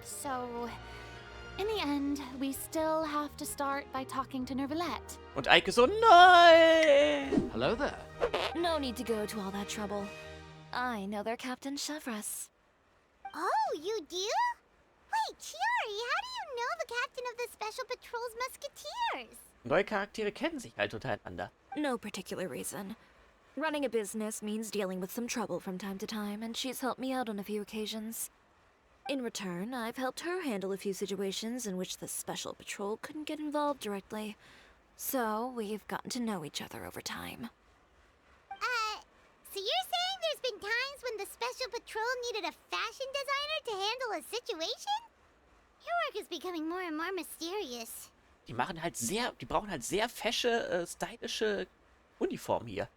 So, in the end, we still have to start by talking to Nervalette. Und Eike so, nein! Hello there. No need to go to all that trouble. I know their Captain Chevres. Oh, you do? Wait, Chiori, how do you know the captain of the Special Patrol's Musketeers? Neue Charaktere kennen sich halt untereinander. No particular reason. Running a business means dealing with some trouble from time to time, and she's helped me out on a few occasions. In return, I've helped her handle a few situations in which the Special Patrol couldn't get involved directly. So, we've gotten to know each other over time. So you're saying there's been times when the Special Patrol needed a fashion designer to handle a situation? Your work is becoming more and more mysterious. Die brauchen halt sehr fesche, stylische Uniformen hier.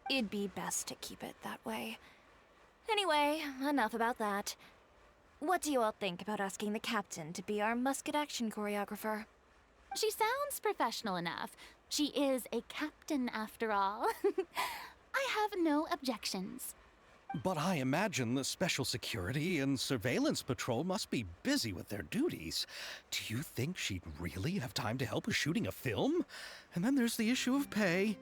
It'd be best to keep it that way. Anyway, enough about that. What do you all think about asking the captain to be our musket action choreographer? She sounds professional enough. She is a captain after all. I have no objections. But I imagine the Special Security and Surveillance Patrol must be busy with their duties. Do you think she'd really have time to help with shooting a film? And then there's the issue of pay.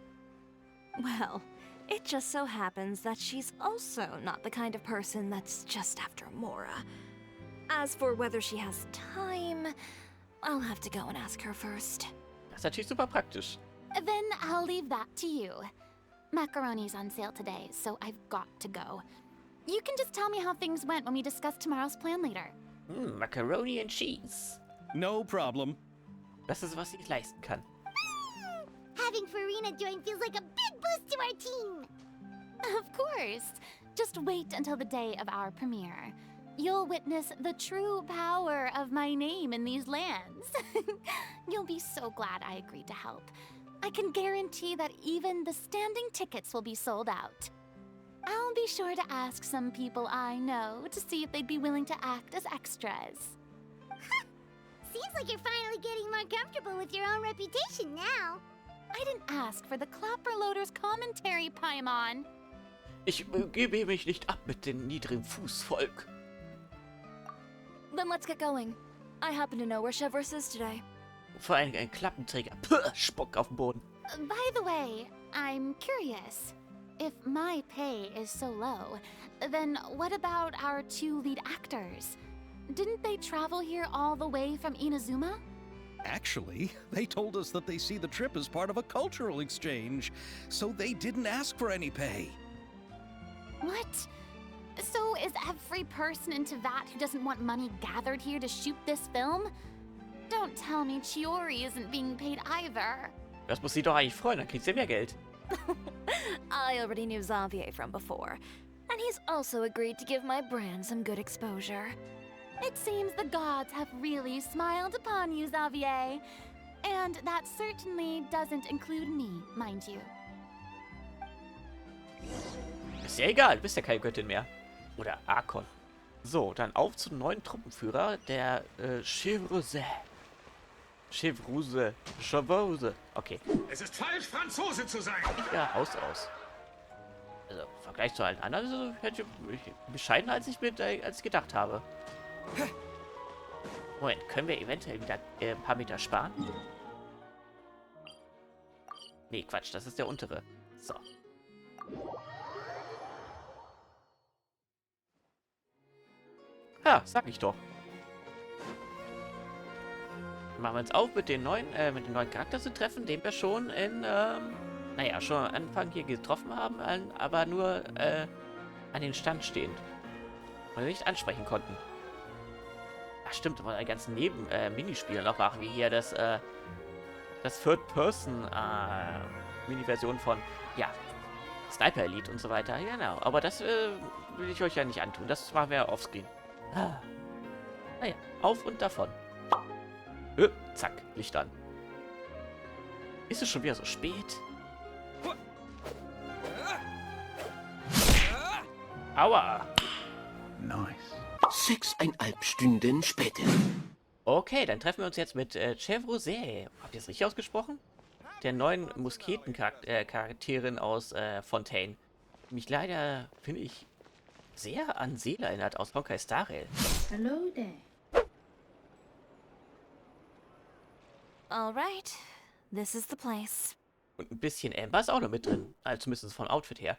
Well, it just so happens that she's also not the kind of person that's just after Mora. As for whether she has time, I'll have to go and ask her first. Das ist natürlich super praktisch. Then I'll leave that to you. Macaroni's on sale today, so I've got to go. You can just tell me how things went when we discuss tomorrow's plan later. Macaroni and cheese. No problem. Das ist, was ich leisten kann. Having Farina join feels like a big boost to our team. Of course. Just wait until the day of our premiere. You'll witness the true power of my name in these lands. You'll be so glad I agreed to help. I can guarantee that even the standing tickets will be sold out. I'll be sure to ask some people I know to see if they'd be willing to act as extras. Seems like you're finally getting more comfortable with your own reputation now. I didn't ask for the Clapperloaders commentary, Paimon. Ich gebe mich nicht ab mit dem niedrigen Fußvolk. Then let's get going. I happen to know where Chevres is today. Vor allem ein Klappenträger. Puh, Spuck auf den Boden. By the way, I'm curious. If my pay is so low, then what about our two lead actors? Didn't they travel here all the way from Inazuma? Actually, they told us that they see the trip as part of a cultural exchange, so they didn't ask for any pay. What? So is every person in Teyvat who doesn't want money gathered here to shoot this film? Don't tell me Chiori isn't being paid either. Das muss sie doch eigentlich freuen, dann kriegt sie mehr Geld. I already knew Xavier from before, and he's also agreed to give my brand some good exposure. It seems the gods have really smiled upon you, Xavier. And that certainly doesn't include me, mind you. Ist ja egal, du bist ja keine Göttin mehr. Oder Arkon. So, dann auf zum neuen Truppenführer, der Chevrose. Okay. Es ist falsch, Franzose zu sein. Ja, aus. Also, im Vergleich zu allen anderen, also, hätte ich bescheidener, als ich gedacht habe. Moment, können wir eventuell wieder ein paar Meter sparen? Nee, Quatsch, das ist der untere. So. Ja, sag ich doch. Machen wir uns auf mit den neuen Charakter zu treffen, den wir schon in, naja, schon am Anfang hier getroffen haben, aber nur an den Stand stehend. Und nicht ansprechen konnten. Ach stimmt, aber die ganzen Minispiele noch machen, wie hier das Third-Person-Mini-Version von, ja, Sniper Elite und so weiter. Genau, aber das will ich euch ja nicht antun. Das machen wir offscreen. Naja, auf und davon. Zack, Licht an. Ist es schon wieder so spät? Aua! Nice. 6,5 Stunden später. Okay, dann treffen wir uns jetzt mit Chevroze. Habt ihr es richtig ausgesprochen? Der neuen Musketen-Charakterin aus Fontaine. Die mich leider, finde ich, sehr an Seele erinnert aus Honkai Star Rail. Hello there. All right, this is the place. Und ein bisschen Amber ist auch noch mit drin. Also zumindest vom Outfit her.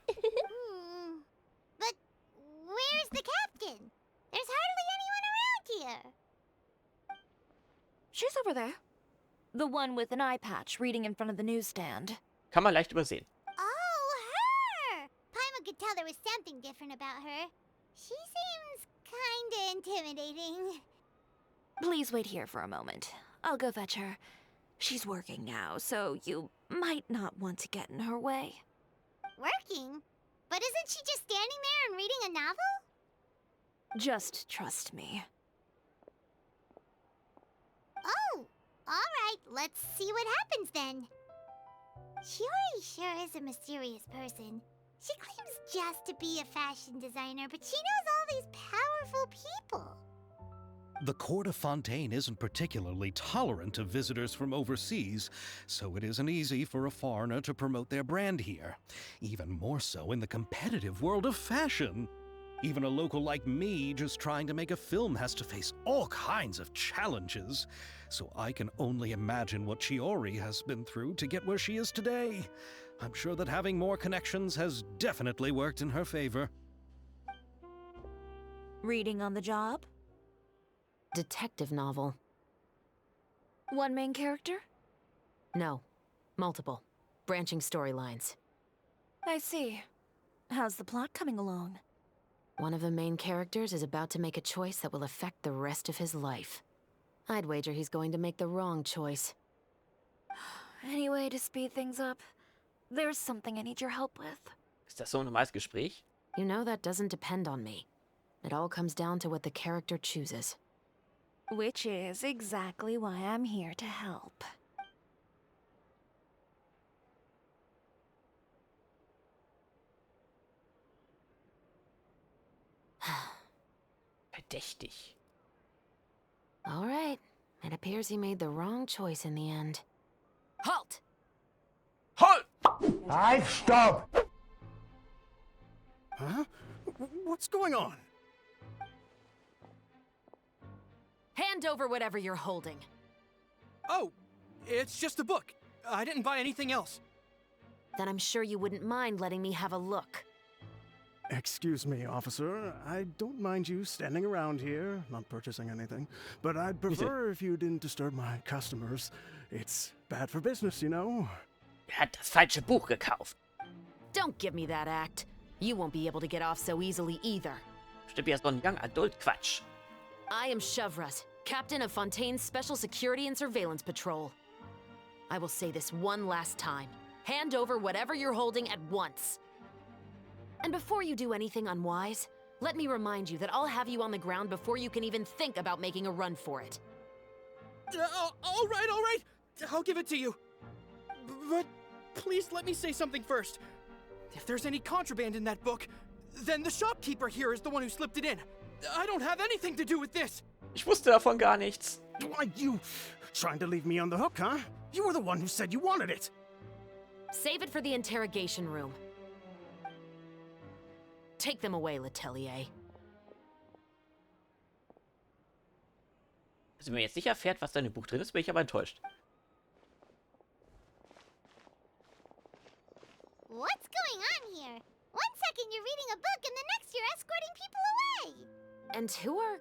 But where's the captain? There's hardly anyone around here. She's over there. The one with an eye patch reading in front of the newsstand. Kann man leicht übersehen. Oh, her! Paimon could tell there was something different about her. She seems kinda intimidating. Please wait here for a moment. I'll go fetch her. She's working now, so you might not want to get in her way. Working? But isn't she just standing there and reading a novel? Just trust me. Oh, alright, let's see what happens then. Shiori sure is a mysterious person. She claims just to be a fashion designer, but she knows all these powerful people. The court of Fontaine isn't particularly tolerant of visitors from overseas, so it isn't easy for a foreigner to promote their brand here. Even more so in the competitive world of fashion. Even a local like me just trying to make a film has to face all kinds of challenges. So I can only imagine what Shiori has been through to get where she is today. I'm sure that having more connections has definitely worked in her favor. Reading on the job? Detective novel. One main character? No. Multiple. Branching storylines. I see. How's the plot coming along? One of the main characters is about to make a choice that will affect the rest of his life. I'd wager he's going to make the wrong choice. Any way to speed things up? There's something I need your help with. Ist das so ein normales Gespräch? You know that doesn't depend on me. It all comes down to what the character chooses. Which is exactly why I'm here to help. Verdächtig. All right. It appears he made the wrong choice in the end. Halt! Halt! Halt, stopp! Huh? What's going on? Hand over whatever you're holding. Oh, it's just a book. I didn't buy anything else. Then I'm sure you wouldn't mind letting me have a look. Excuse me, officer. I don't mind you standing around here, not purchasing anything. But I'd prefer if you didn't disturb my customers. It's bad for business, you know? Er hat das falsche Buch gekauft. Don't give me that act. You won't be able to get off so easily either. Stimmt ja so ein Young Adult Quatsch. I am Shavraz, Captain of Fontaine's Special Security and Surveillance Patrol. I will say this one last time. Hand over whatever you're holding at once. And before you do anything unwise, let me remind you that I'll have you on the ground before you can even think about making a run for it. All right. I'll give it to you. But please let me say something first. If there's any contraband in that book, then the shopkeeper here is the one who slipped it in. I don't have anything to do with this. Ich wusste davon gar nichts. Why, you trying to leave me on the hook, huh? You were the one who said you wanted it. Save it for the interrogation room. Take them away, Letelier. Also wenn man jetzt nicht erfährt, was da in dem Buch drin ist, bin ich aber enttäuscht. What's going on here? One second you're reading a book and the next you're escorting people away. And who are...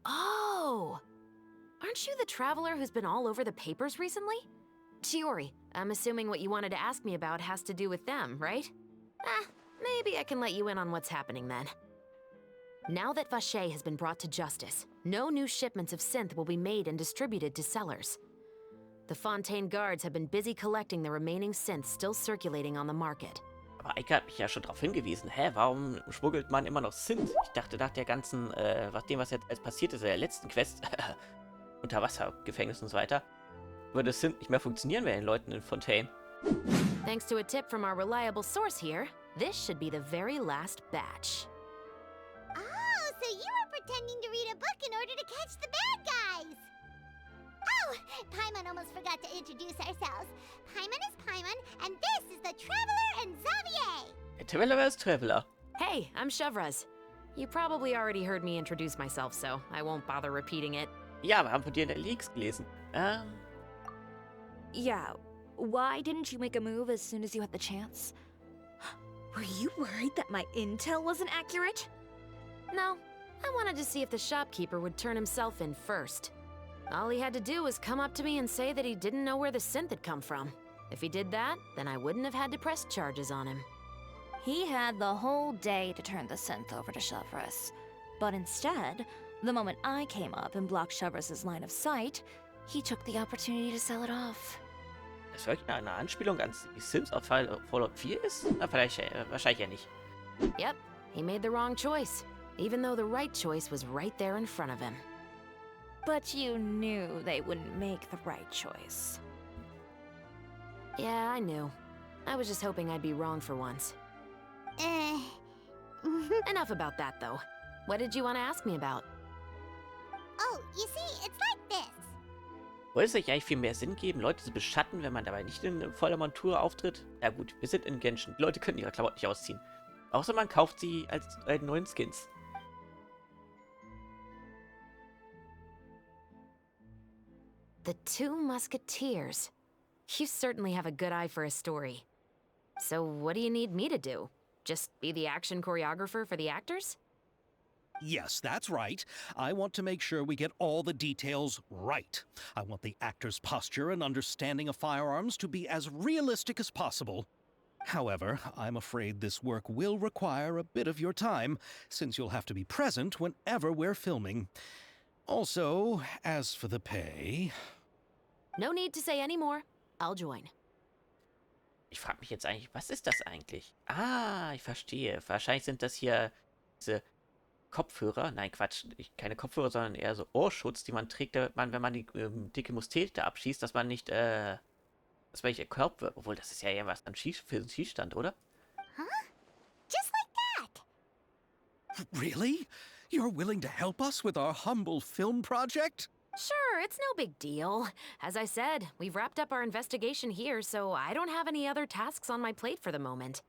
Oh! Aren't you the traveler who's been all over the papers recently? Shiori, I'm assuming what you wanted to ask me about has to do with them, right? Maybe I can let you in on what's happening then. Now that Vacher has been brought to justice, no new shipments of synth will be made and distributed to sellers. The Fontaine guards have been busy collecting the remaining synths still circulating on the market. Aber Eike hat mich ja schon darauf hingewiesen. Hä, warum schmuggelt man immer noch Synth? Ich dachte, nach der ganzen, was jetzt alles passiert ist, in der letzten Quest, Unterwassergefängnis und so weiter, würde Synth nicht mehr funktionieren bei den Leuten in Fontaine. Thanks to a tip from our reliable source here, this should be the very last batch. Oh, so you were pretending to read a book in order to catch the bad guys. Oh, Paimon almost forgot to introduce ourselves. Paimon is Paimon, and this is the Traveler and Xavier. Der Traveler ist Traveler. Hey, I'm Shavraz. You probably already heard me introduce myself, so I won't bother repeating it. Ja, wir haben von dir in der Leaks gelesen. Yeah, why didn't you make a move as soon as you had the chance? Were you worried that my intel wasn't accurate? No, I wanted to see if the shopkeeper would turn himself in first. All he had to do was come up to me and say that he didn't know where the synth had come from. If he did that, then I wouldn't have had to press charges on him. He had the whole day to turn the synth over to Chevres. But instead, the moment I came up and blocked Chevres' line of sight, he took the opportunity to sell it off. Das wirklich eine Anspielung an die Sims auf Fallout 4 ist? Na, vielleicht, wahrscheinlich ja nicht. Yep, he made the wrong choice, even though the right choice was right there in front of him. But you knew they wouldn't make the right choice. Yeah, I knew. I was just hoping I'd be wrong for once. Enough about that, though. What did you want to ask me about? Oh, you see, it's like this. Wollte es nicht eigentlich viel mehr Sinn geben, Leute zu beschatten, wenn man dabei nicht in voller Montur auftritt? Ja gut, wir sind in Genshin. Die Leute können ihre Klamotten nicht ausziehen. Außer man kauft sie als neuen Skins. The Two Musketeers. You certainly have a good eye for a story. So what do you need me to do? Just be the action choreographer for the actors? Yes, that's right. I want to make sure we get all the details right. I want the actor's posture and understanding of firearms to be as realistic as possible. However, I'm afraid this work will require a bit of your time, since you'll have to be present whenever we're filming. Also, as for the pay... No need to say any more. I'll join. Ich frage mich jetzt eigentlich, was ist das eigentlich? Ah, ich verstehe. Wahrscheinlich sind das hier diese Kopfhörer. Nein, Quatsch. Keine Kopfhörer, sondern eher so Ohrschutz, die man trägt, damit man, wenn man die dicke Mustete abschießt, dass man nicht, dass man nicht erkauft wird. Obwohl, das ist ja eher was für den Schießstand, oder? Huh? Just like that. Really? You're willing to help us with our humble film project? Sure, it's no big deal. As I said, we've wrapped up our investigation here, so I don't have any other tasks on my plate for the moment.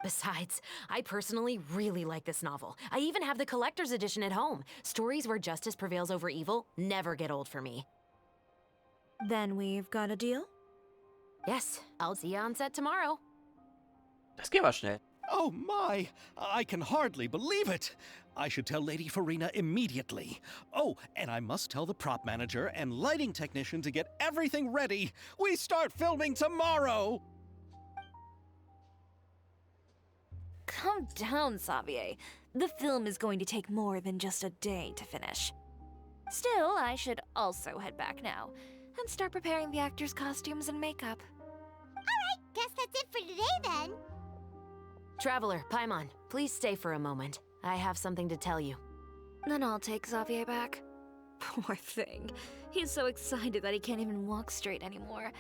Besides, I personally really like this novel. I even have the collector's edition at home. Stories where justice prevails over evil never get old for me. Then we've got a deal? Yes, I'll see you on set tomorrow. Das geht aber schnell. Oh my! I can hardly believe it! I should tell Lady Farina immediately. Oh, and I must tell the prop manager and lighting technician to get everything ready. We start filming tomorrow! Calm down, Xavier. The film is going to take more than just a day to finish. Still, I should also head back now and start preparing the actors' costumes and makeup. Alright, guess that's it for today then. Traveler, Paimon, please stay for a moment. I have something to tell you. Then I'll take Xavier back. Poor thing. He's so excited that he can't even walk straight anymore.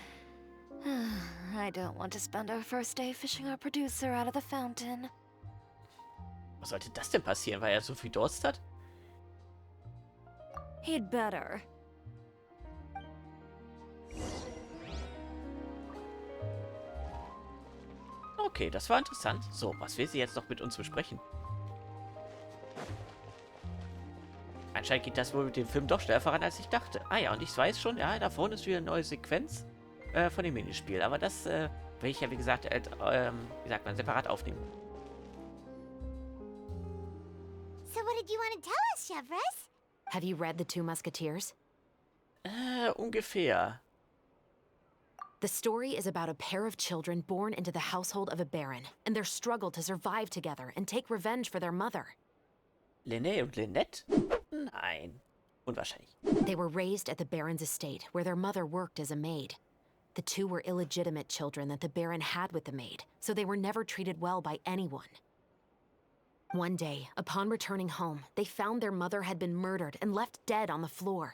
I don't want to spend our first day fishing our producer out of the fountain. Was sollte das denn passieren, weil er so viel Durst hat? He'd better. Okay, das war interessant. So, was will sie jetzt noch mit uns besprechen? Anscheinend geht das wohl mit dem Film doch schneller voran, als ich dachte. Ah ja, und ich weiß schon, ja, da vorne ist wieder eine neue Sequenz von dem Minispiel. Aber das will ich ja, wie gesagt, wie sagt man, separat aufnehmen. So what did you want to tell us, Chevres? Have you read The Two Musketeers? Ungefähr. The story is about a pair of children born into the household of a baron and their struggle to survive together and take revenge for their mother. Linné und Lynette? Nein. Unwahrscheinlich. They were raised at the baron's estate, where their mother worked as a maid. The two were illegitimate children that the baron had with the maid, so they were never treated well by anyone. One day, upon returning home, they found their mother had been murdered and left dead on the floor.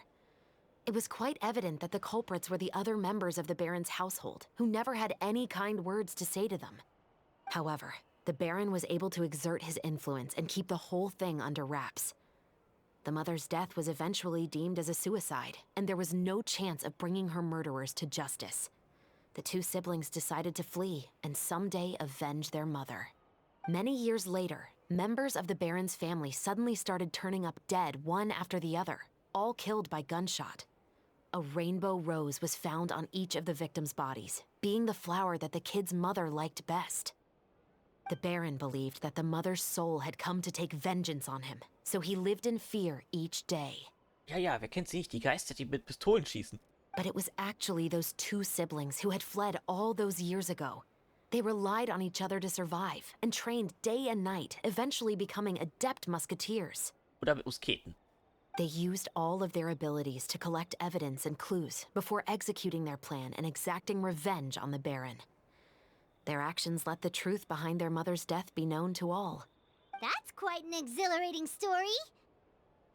It was quite evident that the culprits were the other members of the baron's household, who never had any kind words to say to them. However, the baron was able to exert his influence and keep the whole thing under wraps. The mother's death was eventually deemed as a suicide, and there was no chance of bringing her murderers to justice. The two siblings decided to flee and someday avenge their mother. Many years later, members of the baron's family suddenly started turning up dead one after the other, all killed by gunshot. A rainbow rose was found on each of the victims' bodies, being the flower that the kid's mother liked best. The Baron believed that the mother's soul had come to take vengeance on him, so he lived in fear each day. Ja, ja, wer kennt sie nicht? Die Geister, die mit Pistolen schießen. But it was actually those two siblings who had fled all those years ago. They relied on each other to survive and trained day and night, eventually becoming adept musketeers. Oder mit Musketen. They used all of their abilities to collect evidence and clues before executing their plan and exacting revenge on the Baron. Their actions let the truth behind their mother's death be known to all. That's quite an exhilarating story.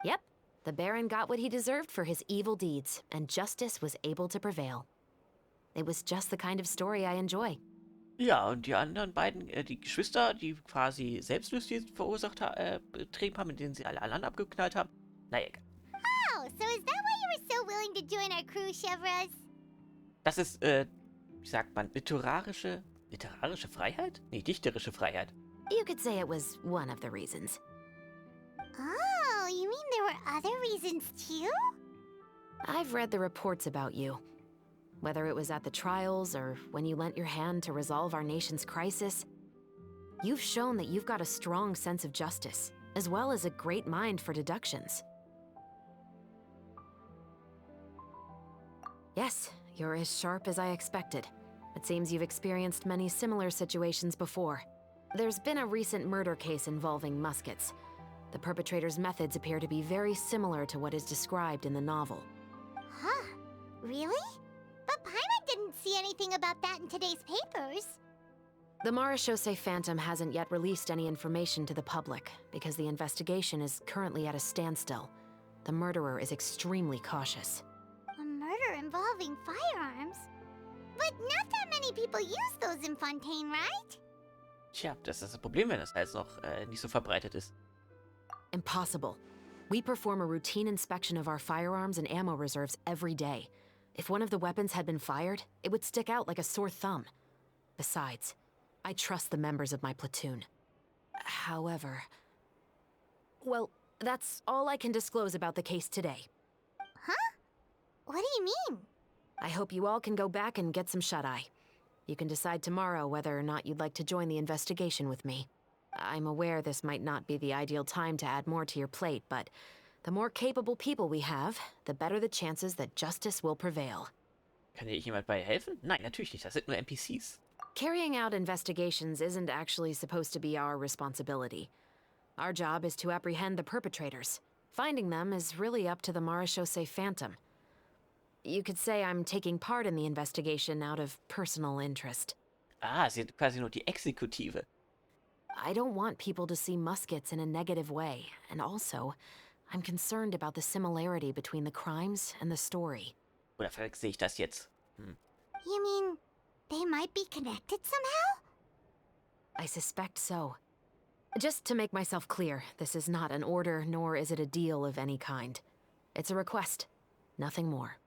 Yep, the Baron got what he deserved for his evil deeds, and justice was able to prevail. It was just the kind of story I enjoy. Ja, und die anderen beiden, die Geschwister, die quasi Selbstjustiz betrieben haben, mit denen sie alle anderen abgeknallt haben. Naja, egal. Oh, so is that why you were so willing to join our crew, Chevrolet? Das ist, wie sagt man, literarische Freiheit? Nee, dichterische Freiheit. You could say it was one of the reasons. Oh, you mean there were other reasons too? I've read the reports about you. Whether it was at the trials or when you lent your hand to resolve our nation's crisis, you've shown that you've got a strong sense of justice, as well as a great mind for deductions. Yes, you're as sharp as I expected. It seems you've experienced many similar situations before. There's been a recent murder case involving muskets. The perpetrator's methods appear to be very similar to what is described in the novel. Huh? Really? But Paimon didn't see anything about that in today's papers. The Marechaussee Phantom hasn't yet released any information to the public because the investigation is currently at a standstill. The murderer is extremely cautious. A murder involving firearms? But not that many people use those in Fontaine, right? Tja, das ist das Problem, wenn das alles noch nicht so verbreitet ist. Impossible. We perform a routine inspection of our firearms and ammo reserves every day. If one of the weapons had been fired, it would stick out like a sore thumb. Besides, I trust the members of my platoon. However... Well, that's all I can disclose about the case today. Huh? What do you mean? I hope you all can go back and get some shut-eye. You can decide tomorrow whether or not you'd like to join the investigation with me. I'm aware this might not be the ideal time to add more to your plate, but the more capable people we have, the better the chances that justice will prevail. Kann dir jemand bei helfen? Nein, natürlich nicht. Das sind nur NPCs. Carrying out investigations isn't actually supposed to be our responsibility. Our job is to apprehend the perpetrators. Finding them is really up to the Marechaussee Phantom. You could say I'm taking part in the investigation out of personal interest. Ah, sie sind quasi nur die Exekutive. I don't want people to see muskets in a negative way, and also, I'm concerned about the similarity between the crimes and the story. Oder verwechsel ich das jetzt? You mean they might be connected somehow? I suspect so. Just to make myself clear, this is not an order, nor is it a deal of any kind. It's a request, nothing more.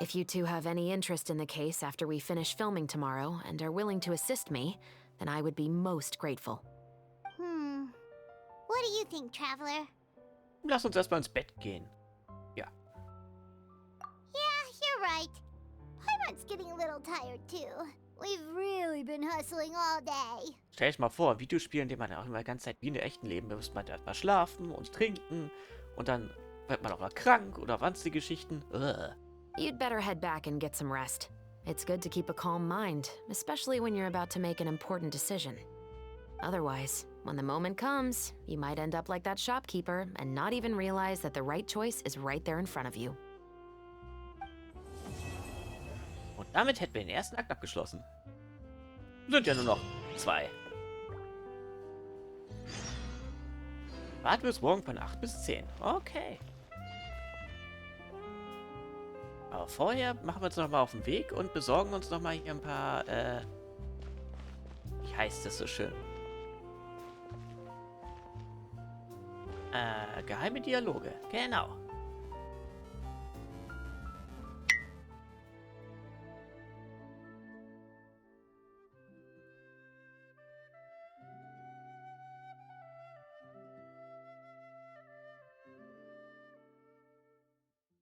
If you two have any interest in the case after we finish filming tomorrow and are willing to assist me, then I would be most grateful. What do you think, Traveler? Lass uns erstmal ins Bett gehen. Ja. Yeah, you're right. Paimon's getting a little tired too. We've really been hustling all day. Stell dich mal vor, ein Videospiel, in dem man auch immer die ganze Zeit wie in der echten Leben, da muss man erstmal schlafen und trinken und dann wird man auch mal krank oder sonstige Geschichten. Ugh. You'd better head back and get some rest. It's good to keep a calm mind, especially when you're about to make an important decision. Otherwise, when the moment comes, you might end up like that shopkeeper and not even realize that the right choice is right there in front of you. Und damit hätten wir den ersten Akt abgeschlossen. Sind ja nur noch 2. Warten wir bis morgen von 8 bis 10. Okay. Aber vorher machen wir uns noch mal auf den Weg und besorgen uns noch mal hier ein paar, wie heißt das so schön? Geheime Dialoge. Genau.